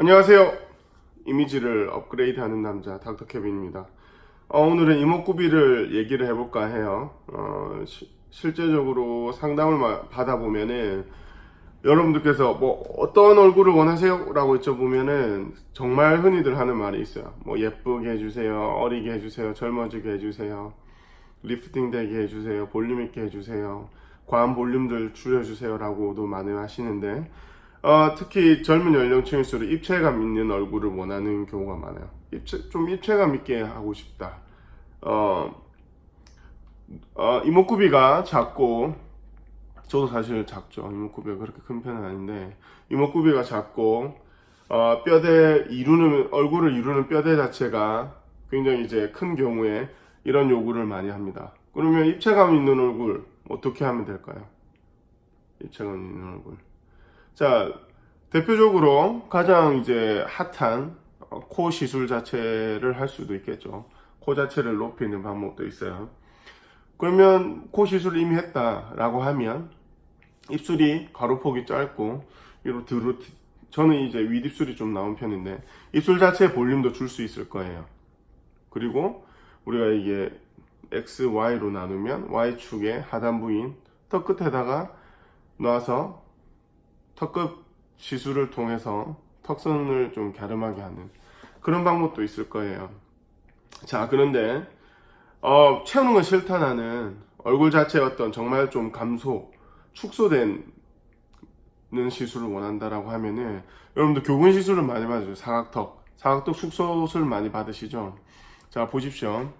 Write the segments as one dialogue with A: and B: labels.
A: 안녕하세요. 이미지를 업그레이드하는 남자 닥터 케빈입니다. 오늘은 이목구비를 얘기를 해볼까 해요. 실제적으로 상담을 받아보면은 여러분들께서 뭐 어떤 얼굴을 원하세요? 라고 여쭤보면은 정말 흔히들 하는 말이 있어요. 뭐 예쁘게 해주세요, 어리게 해주세요, 젊어지게 해주세요, 리프팅 되게 해주세요, 볼륨 있게 해주세요, 과한 볼륨들 줄여주세요 라고도 많이 하시는데 특히 젊은 연령층일수록 입체감 있는 얼굴을 원하는 경우가 많아요. 좀 입체감 있게 하고 싶다. 이목구비가 작고, 저도 사실 작죠. 이목구비가 그렇게 큰 편은 아닌데, 이목구비가 작고, 얼굴을 이루는 뼈대 자체가 굉장히 이제 큰 경우에 이런 요구를 많이 합니다. 그러면 입체감 있는 얼굴, 어떻게 하면 될까요? 입체감 있는 얼굴. 자, 대표적으로 가장 이제 핫한 코 시술 자체를 할 수도 있겠죠. 코 자체를 높이는 방법도 있어요. 그러면 코 시술을 이미 했다라고 하면 입술이 가로폭이 짧고 저는 이제 윗입술이 좀 나온 편인데 입술 자체의 볼륨도 줄 수 있을 거예요. 그리고 우리가 이게 X, Y로 나누면 Y축의 하단부인 턱 끝에다가 놔서 턱끝 시술을 통해서 턱선을 좀 갸름하게 하는 그런 방법도 있을 거예요. 자, 그런데 채우는 건 싫다. 나는 얼굴 자체의 어떤 정말 좀 축소되는 시술을 원한다라고 하면은 여러분들 교근 시술을 많이 받으죠. 사각턱 축소술 많이 받으시죠. 자, 보십시오.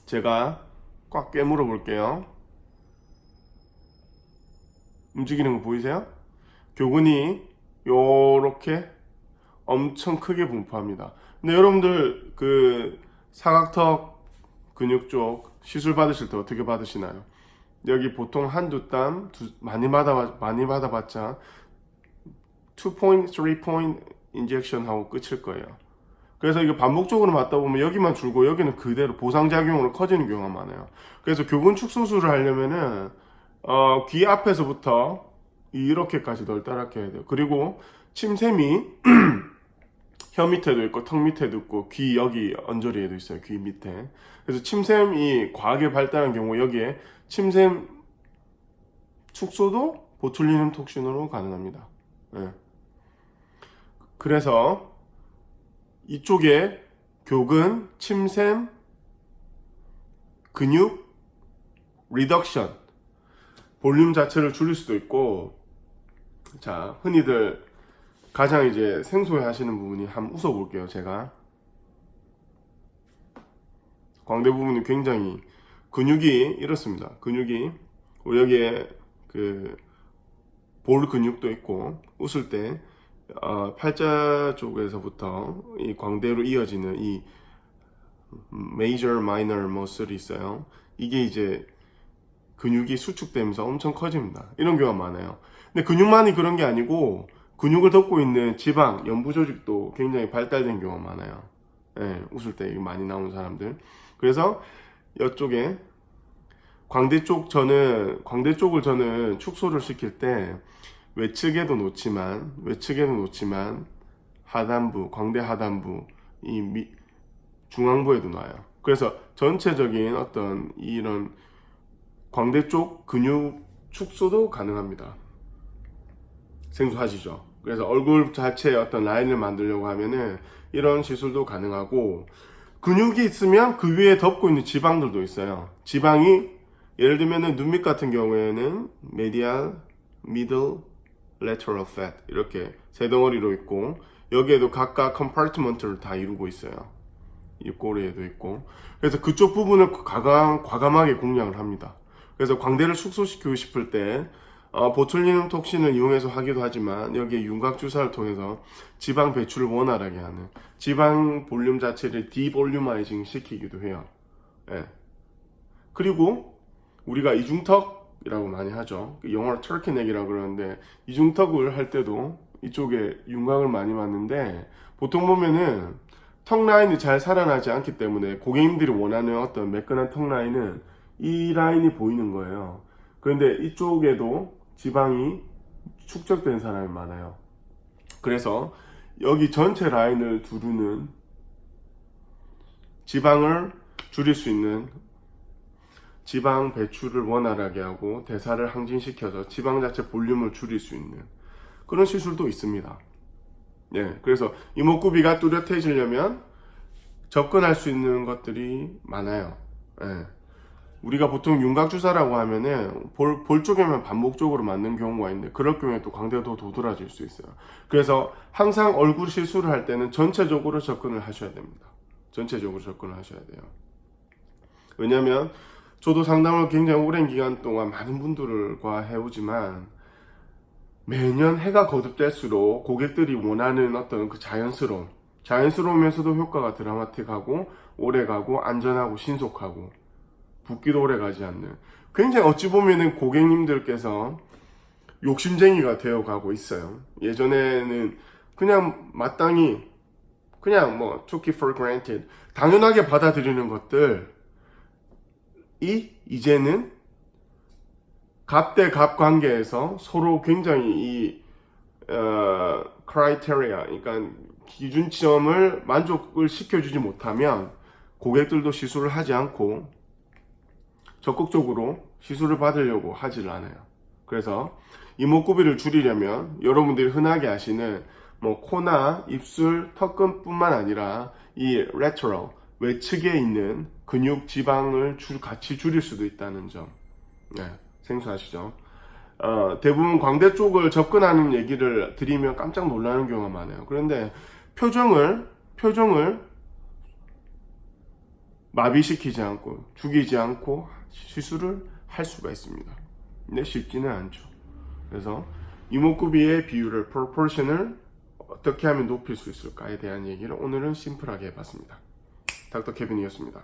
A: 제가 꽉 깨물어 볼게요. 움직이는 거 보이세요? 교근이 요렇게 엄청 크게 분포합니다. 근데 여러분들 그 사각턱 근육 쪽 시술 받으실 때 어떻게 받으시나요? 여기 보통 한두 땀 많이 받아봤자 2포인트, 3포인트 인젝션 하고 끝일 거예요. 그래서 이거 반복적으로 맞다 보면 여기만 줄고 여기는 그대로 보상작용으로 커지는 경우가 많아요. 그래서 교근 축소술을 하려면은 귀 앞에서부터 이렇게까지 널따랗게 해야 돼요. 그리고 침샘이 혀 밑에도 있고 턱 밑에도 있고 귀 여기 언저리에도 있어요. 귀 밑에. 그래서 침샘이 과하게 발달한 경우 여기에 침샘 축소도 보툴리눔 톡신으로 가능합니다. 네. 그래서 이쪽에 교근, 침샘, 근육, 리덕션, 볼륨 자체를 줄일 수도 있고, 자, 흔히들 가장 이제 생소해 하시는 부분이 한번 웃어 볼게요. 제가 광대 부분이 굉장히 근육이 이렇습니다. 근육이 여기에 그 볼 근육도 있고 웃을 때 팔자 쪽에서부터 이 광대로 이어지는 이 major, minor muscle이 있어요. 이게 이제 근육이 수축되면서 엄청 커집니다. 이런 경우가 많아요. 근데 근육만이 그런 게 아니고 근육을 덮고 있는 지방, 연부 조직도 굉장히 발달된 경우가 많아요. 예, 웃을 때 많이 나오는 사람들. 그래서 이쪽에 광대 쪽을 저는 축소를 시킬 때 외측에도 놓지만 하단부, 광대 하단부, 중앙부에도 놔요. 그래서 전체적인 어떤 이런 광대 쪽 근육 축소도 가능합니다. 생소하시죠? 그래서 얼굴 자체의 어떤 라인을 만들려고 하면은 이런 시술도 가능하고, 근육이 있으면 그 위에 덮고 있는 지방들도 있어요. 지방이 예를 들면은 눈 밑 같은 경우에는 medial, middle, lateral fat 이렇게 세 덩어리로 있고, 여기에도 각각 컴파트먼트를 다 이루고 있어요. 입꼬리에도 있고. 그래서 그쪽 부분을 과감하게 공략을 합니다. 그래서 광대를 축소시키고 싶을 때 보툴리눔 톡신을 이용해서 하기도 하지만 여기에 윤곽 주사를 통해서 지방 배출을 원활하게 하는, 지방 볼륨 자체를 디볼륨아이징 시키기도 해요. 예. 그리고 우리가 이중턱이라고 많이 하죠. 영어로 터키넥이라고 그러는데, 이중턱을 할 때도 이쪽에 윤곽을 많이 맞는데, 보통 보면은 턱 라인이 잘 살아나지 않기 때문에 고객님들이 원하는 어떤 매끈한 턱 라인은 이 라인이 보이는 거예요. 그런데 이쪽에도 지방이 축적된 사람이 많아요. 그래서 여기 전체 라인을 두르는 지방을 줄일 수 있는 지방 배출을 원활하게 하고 대사를 항진시켜서 지방 자체 볼륨을 줄일 수 있는 그런 시술도 있습니다. 예, 그래서 이목구비가 뚜렷해지려면 접근할 수 있는 것들이 많아요. 예. 우리가 보통 윤곽주사라고 하면은 볼 쪽에만 반복적으로 맞는 경우가 있는데 그럴 경우에 또 광대가 더 도드라질 수 있어요. 그래서 항상 얼굴 시술을 할 때는 전체적으로 접근을 하셔야 됩니다. 전체적으로 접근을 하셔야 돼요. 왜냐면 저도 상담을 굉장히 오랜 기간 동안 많은 분들과 해오지만 매년 해가 거듭될수록 고객들이 원하는 어떤 그 자연스러우면서도 효과가 드라마틱하고 오래가고 안전하고 신속하고 붓기도 오래가지 않는 굉장히 어찌 보면은 고객님들께서 욕심쟁이가 되어가고 있어요. 예전에는 그냥 마땅히 그냥 뭐 took it for granted 당연하게 받아들이는 것들이 이제는 값 대 값 관계에서 서로 굉장히 이 criteria, 그러니까 기준점을 만족을 시켜주지 못하면 고객들도 시술을 하지 않고 적극적으로 시술을 받으려고 하질 않아요. 그래서 이목구비를 줄이려면 여러분들이 흔하게 아시는 뭐 코나 입술, 턱끈뿐만 아니라 이 lateral, 외측에 있는 근육 지방을 같이 줄일 수도 있다는 점. 네, 생소하시죠? 대부분 광대 쪽을 접근하는 얘기를 드리면 깜짝 놀라는 경우가 많아요. 그런데 표정을 마비시키지 않고 죽이지 않고 시술을 할 수가 있습니다. 근데 쉽지는 않죠. 그래서 이목구비의 비율을 proportion을 어떻게 하면 높일 수 있을까에 대한 얘기를 오늘은 심플하게 해봤습니다. 닥터 케빈이었습니다.